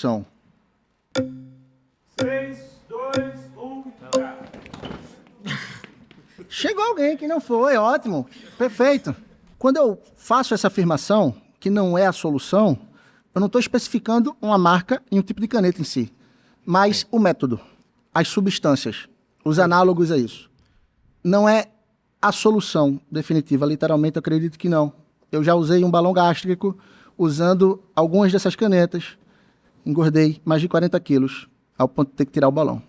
São. 3, 2, 1. Chegou alguém que não foi, ótimo, perfeito. Quando eu faço essa afirmação, que não é a solução, eu não estou especificando uma marca e um tipo de caneta em si, mas o método, as substâncias, os análogos a isso. Não é a solução definitiva, literalmente eu acredito que não. Eu já usei um balão gástrico usando algumas dessas canetas, engordei mais de 40 quilos, ao ponto de ter que tirar o balão.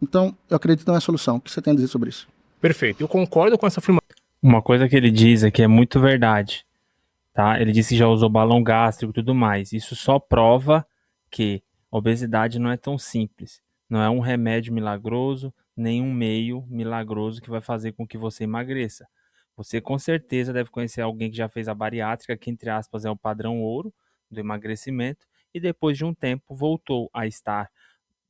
Então, eu acredito que não é a solução. O que você tem a dizer sobre isso? Perfeito, eu concordo com essa afirmação. Uma coisa que ele diz é que é muito verdade, tá? Ele disse que já usou balão gástrico e tudo mais. Isso só prova que a obesidade não é tão simples. Não é um remédio milagroso, nem um meio milagroso que vai fazer com que você emagreça. Você com certeza deve conhecer alguém que já fez a bariátrica, que entre aspas é o padrão ouro do emagrecimento, e depois de um tempo voltou a estar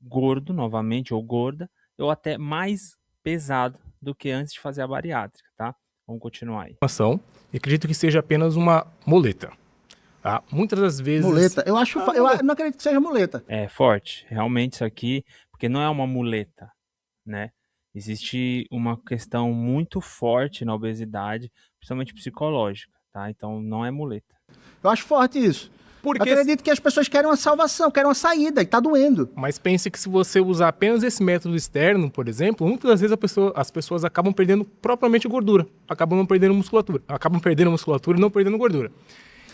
gordo novamente, ou gorda, ou até mais pesado do que antes de fazer a bariátrica, tá? Vamos continuar aí. E acredito que seja apenas uma muleta. Tá? Muitas das vezes. Muleta. Eu não acredito que seja muleta. É forte, realmente isso aqui, porque não é uma muleta, né? Existe uma questão muito forte na obesidade, principalmente psicológica, tá? Então não é muleta. Eu acho forte isso. Porque... Eu acredito que as pessoas querem uma salvação, querem uma saída, e tá doendo. Mas pense que se você usar apenas esse método externo, por exemplo, muitas das vezes as pessoas acabam perdendo propriamente gordura, acabam não perdendo musculatura, e não perdendo gordura.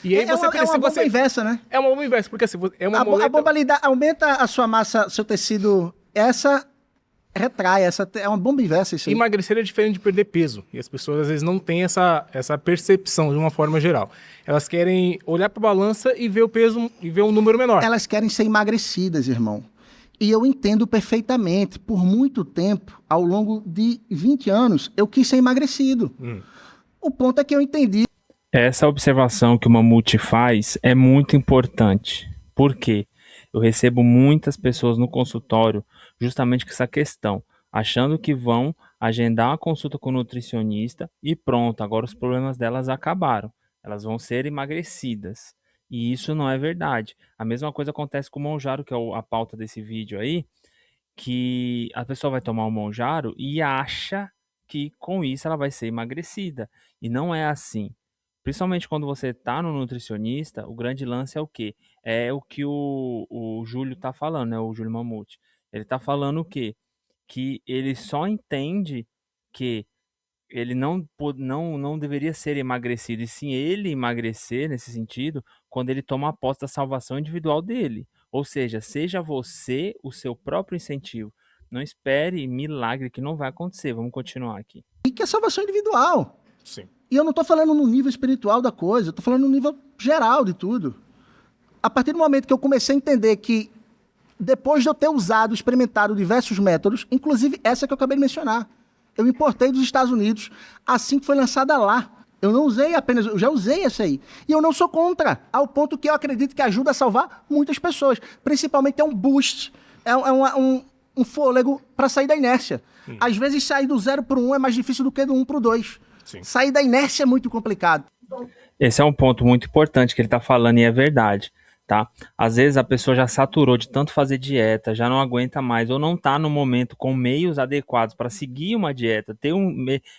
E aí É uma bomba inversa, né? É uma bomba inversa, porque assim, é uma A bomba aumenta a sua massa, seu tecido, essa retrai, essa é uma bomba inversa isso aí. Emagrecer é diferente de perder peso, e as pessoas às vezes não têm essa percepção de uma forma geral. Elas querem olhar para a balança e ver o peso e ver um número menor. Elas querem ser emagrecidas, irmão. E eu entendo perfeitamente. Por muito tempo, ao longo de 20 anos, eu quis ser emagrecido. O ponto é que eu entendi. Essa observação que o Mamute faz é muito importante. Por quê? Eu recebo muitas pessoas no consultório justamente com essa questão, achando que vão agendar uma consulta com o nutricionista e pronto, agora os problemas delas acabaram. Elas vão ser emagrecidas. E isso não é verdade. A mesma coisa acontece com o Monjaro, que é a pauta desse vídeo aí, que a pessoa vai tomar o Monjaro e acha que com isso ela vai ser emagrecida. E não é assim. Principalmente quando você está no nutricionista, o grande lance é o quê? É o que o Júlio está falando, né? O Júlio Mamute. Ele está falando o quê? Que ele só entende que ele não deveria ser emagrecido, e sim ele emagrecer nesse sentido, quando ele toma a posse da salvação individual dele. Ou seja você o seu próprio incentivo. Não espere milagre que não vai acontecer. Vamos continuar aqui. E que é salvação individual. Sim. E eu não tô falando no nível espiritual da coisa, eu tô falando no nível geral de tudo. A partir do momento que eu comecei a entender que, depois de eu ter usado, experimentado diversos métodos, inclusive essa que eu acabei de mencionar, eu importei dos Estados Unidos assim que foi lançada lá. Eu não usei apenas, eu já usei essa aí. E eu não sou contra, ao ponto que eu acredito que ajuda a salvar muitas pessoas. Principalmente é um boost, um fôlego para sair da inércia. Às vezes sair do 0 para o 1 é mais difícil do que do 1 para o 2. Sim. Sair da inércia é muito complicado. Esse é um ponto muito importante que ele está falando e é verdade, tá? Às vezes a pessoa já saturou de tanto fazer dieta, já não aguenta mais ou não está no momento com meios adequados para seguir uma dieta,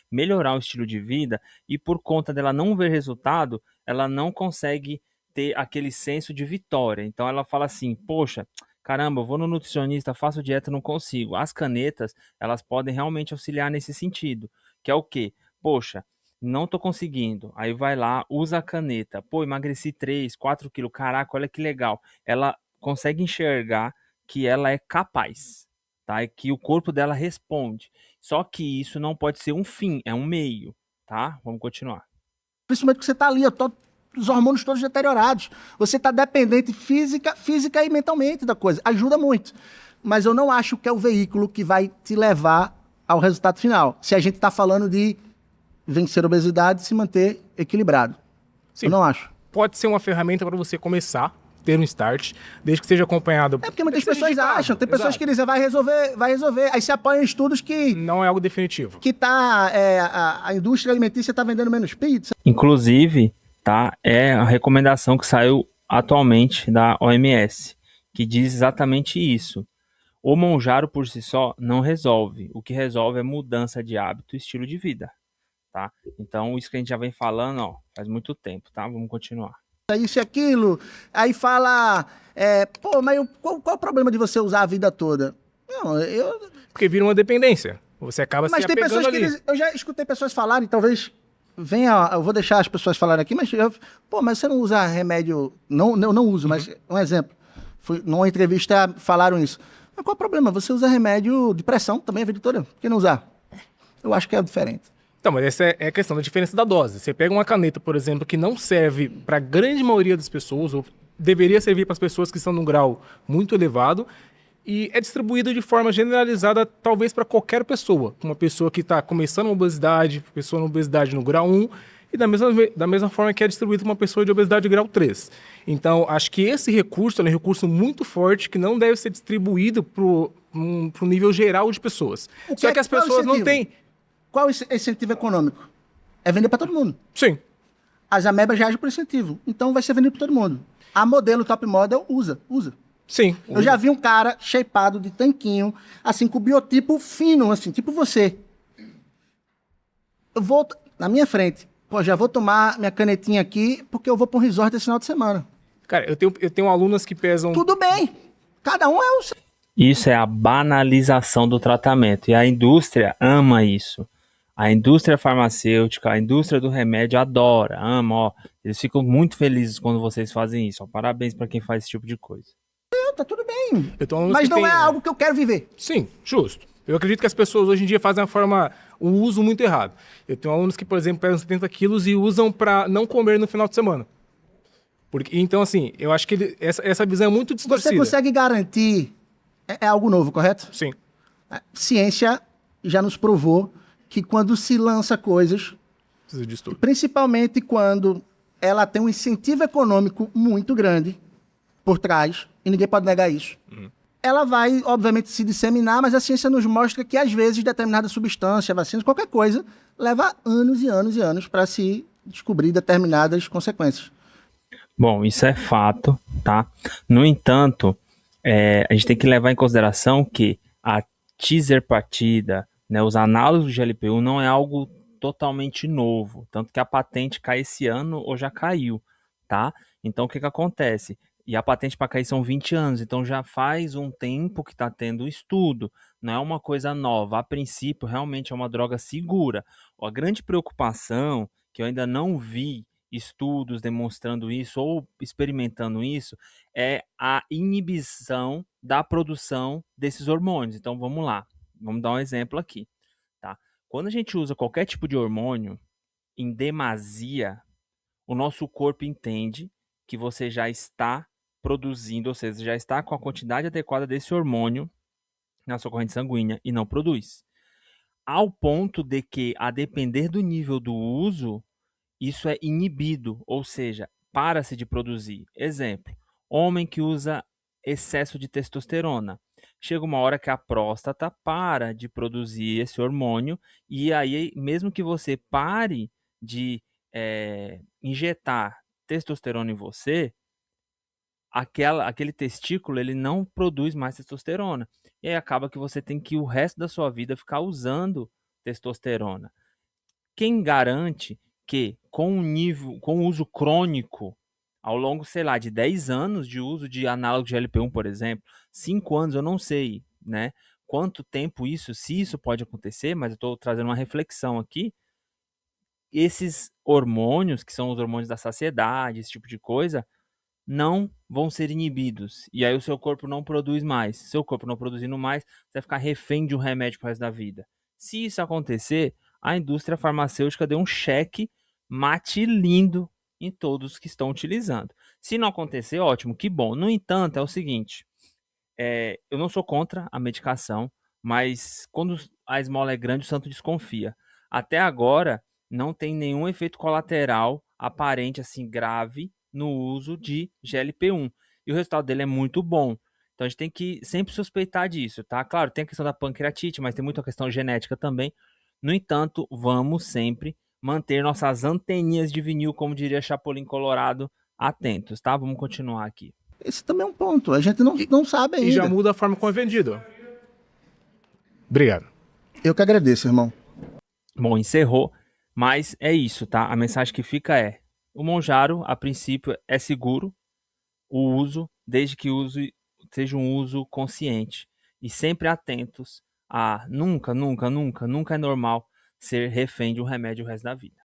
melhorar o estilo de vida, e por conta dela não ver resultado, ela não consegue ter aquele senso de vitória. Então ela fala assim, poxa, caramba, eu vou no nutricionista, faço dieta, não consigo. As canetas, elas podem realmente auxiliar nesse sentido, que é o quê? Poxa, não tô conseguindo. Aí vai lá, usa a caneta. Pô, emagreci 3, 4 quilos. Caraca, olha que legal. Ela consegue enxergar que ela é capaz, tá? E que o corpo dela responde. Só que isso não pode ser um fim, é um meio, tá? Vamos continuar. Principalmente que você tá ali, os hormônios todos deteriorados. Você tá dependente física e mentalmente da coisa. Ajuda muito. Mas eu não acho que é o veículo que vai te levar ao resultado final. Se a gente tá falando de vencer a obesidade e se manter equilibrado. Sim. Eu não acho. Pode ser uma ferramenta para você começar, ter um start, desde que seja acompanhado. É porque muitas pessoas acham, tem pessoas que dizem, vai resolver, aí se apoiam em estudos que... Não é algo definitivo. Que a indústria alimentícia está vendendo menos pizza. Inclusive, tá, é a recomendação que saiu atualmente da OMS, que diz exatamente isso. O Monjaro por si só não resolve. O que resolve é mudança de hábito e estilo de vida, tá? Então, isso que a gente já vem falando, ó, faz muito tempo, tá? Vamos continuar. Isso e aquilo. Aí fala, pô, mas qual o problema de você usar a vida toda? Não, Porque vira uma dependência. Você acaba mas se tem apegando pessoas que ali. eu já escutei pessoas falarem, talvez venha, eu vou deixar as pessoas falarem aqui, mas pô, mas você não usa remédio? Não, eu não uso, mas um exemplo. Numa entrevista falaram isso. Mas qual o problema? Você usa remédio de pressão também a vida toda. Por que não usar? Eu acho que é diferente. Então, mas essa é a questão da diferença da dose. Você pega uma caneta, por exemplo, que não serve para a grande maioria das pessoas, ou deveria servir para as pessoas que estão num grau muito elevado, e é distribuído de forma generalizada, talvez para qualquer pessoa. Uma pessoa que está começando uma obesidade, pessoa na obesidade no grau 1, e da mesma forma que é distribuído para uma pessoa de obesidade grau 3. Então, acho que esse recurso é um recurso muito forte que não deve ser distribuído para o nível geral de pessoas. Só que as qual é o pessoas não incentivo? têm. Qual é o incentivo econômico? É vender para todo mundo. Sim. As amebas já agem por incentivo. Então vai ser vendido para todo mundo. A modelo top model usa. Sim. Eu já vi um cara shapeado de tanquinho, assim, com biotipo fino, assim, tipo você. Eu vou, na minha frente, pô, já vou tomar minha canetinha aqui, porque eu vou para um resort esse final de semana. Cara, eu tenho alunas que pesam. Tudo bem. Cada um é o seu. Isso é a banalização do tratamento. E a indústria ama isso. A indústria farmacêutica, a indústria do remédio adora, ama, ó. Eles ficam muito felizes quando vocês fazem isso. Ó. Parabéns para quem faz esse tipo de coisa. Tá tudo bem. Eu tenho alunos Mas que não têm- é algo que eu quero viver. Sim, justo. Eu acredito que as pessoas hoje em dia fazem um uso muito errado. Eu tenho alunos que, por exemplo, pesam 70 quilos e usam para não comer no final de semana. Então, assim, eu acho que essa visão é muito distorcida. Você consegue garantir... É algo novo, correto? Sim. A ciência já nos provou que quando se lança coisas, Precisa disso tudo. principalmente quando ela tem um incentivo econômico muito grande por trás, e ninguém pode negar isso, ela vai, obviamente, se disseminar, mas a ciência nos mostra que, às vezes, determinada substância, vacina, qualquer coisa, leva anos e anos e anos para se descobrir determinadas consequências. Bom, isso é fato, tá? No entanto, a gente tem que levar em consideração que a tirzepatida, né, os análogos de GLP-1 não é algo totalmente novo, tanto que a patente cai esse ano ou já caiu, tá? Então, o que acontece? E a patente para cair são 20 anos, então já faz um tempo que está tendo estudo, não é uma coisa nova. A princípio, realmente é uma droga segura. A grande preocupação, que eu ainda não vi estudos demonstrando isso ou experimentando isso, é a inibição da produção desses hormônios. Então vamos lá, vamos dar um exemplo aqui, tá? Quando a gente usa qualquer tipo de hormônio em demasia, o nosso corpo entende que você já está produzindo, ou seja, já está com a quantidade adequada desse hormônio na sua corrente sanguínea e não produz. Ao ponto de que, a depender do nível do uso, isso é inibido, ou seja, para-se de produzir. Exemplo, homem que usa excesso de testosterona. Chega uma hora que a próstata para de produzir esse hormônio e aí, mesmo que você pare de injetar testosterona em você, aquele testículo ele não produz mais testosterona. E aí acaba que você tem que o resto da sua vida ficar usando testosterona. Quem garante que com o uso crônico, ao longo, sei lá, de 10 anos de uso de análogo de GLP-1, por exemplo, 5 anos, eu não sei, né? Quanto tempo se isso pode acontecer, mas eu estou trazendo uma reflexão aqui. Esses hormônios, que são os hormônios da saciedade, esse tipo de coisa, não vão ser inibidos. E aí o seu corpo não produz mais. Seu corpo não produzindo mais, você vai ficar refém de um remédio pro resto da vida. Se isso acontecer, a indústria farmacêutica deu um cheque mate lindo em todos que estão utilizando. Se não acontecer, ótimo, que bom. No entanto, é o seguinte, eu não sou contra a medicação, mas quando a esmola é grande, o santo desconfia. Até agora, não tem nenhum efeito colateral aparente, assim, grave, no uso de GLP-1. E o resultado dele é muito bom. Então a gente tem que sempre suspeitar disso, tá? Claro, tem a questão da pancreatite, mas tem muita questão genética também. No entanto, vamos sempre manter nossas anteninhas de vinil, como diria Chapolin Colorado, atentos, tá? Vamos continuar aqui. Esse também é um ponto. A gente não sabe E já ainda. muda a forma como é vendido. Obrigado. Eu que agradeço, irmão. Bom, encerrou, mas é isso, tá? A mensagem que fica é: o Monjaro, a princípio, é seguro o uso, desde que seja um uso consciente e sempre atentos a nunca, nunca, nunca, nunca é normal ser refém de um remédio o resto da vida.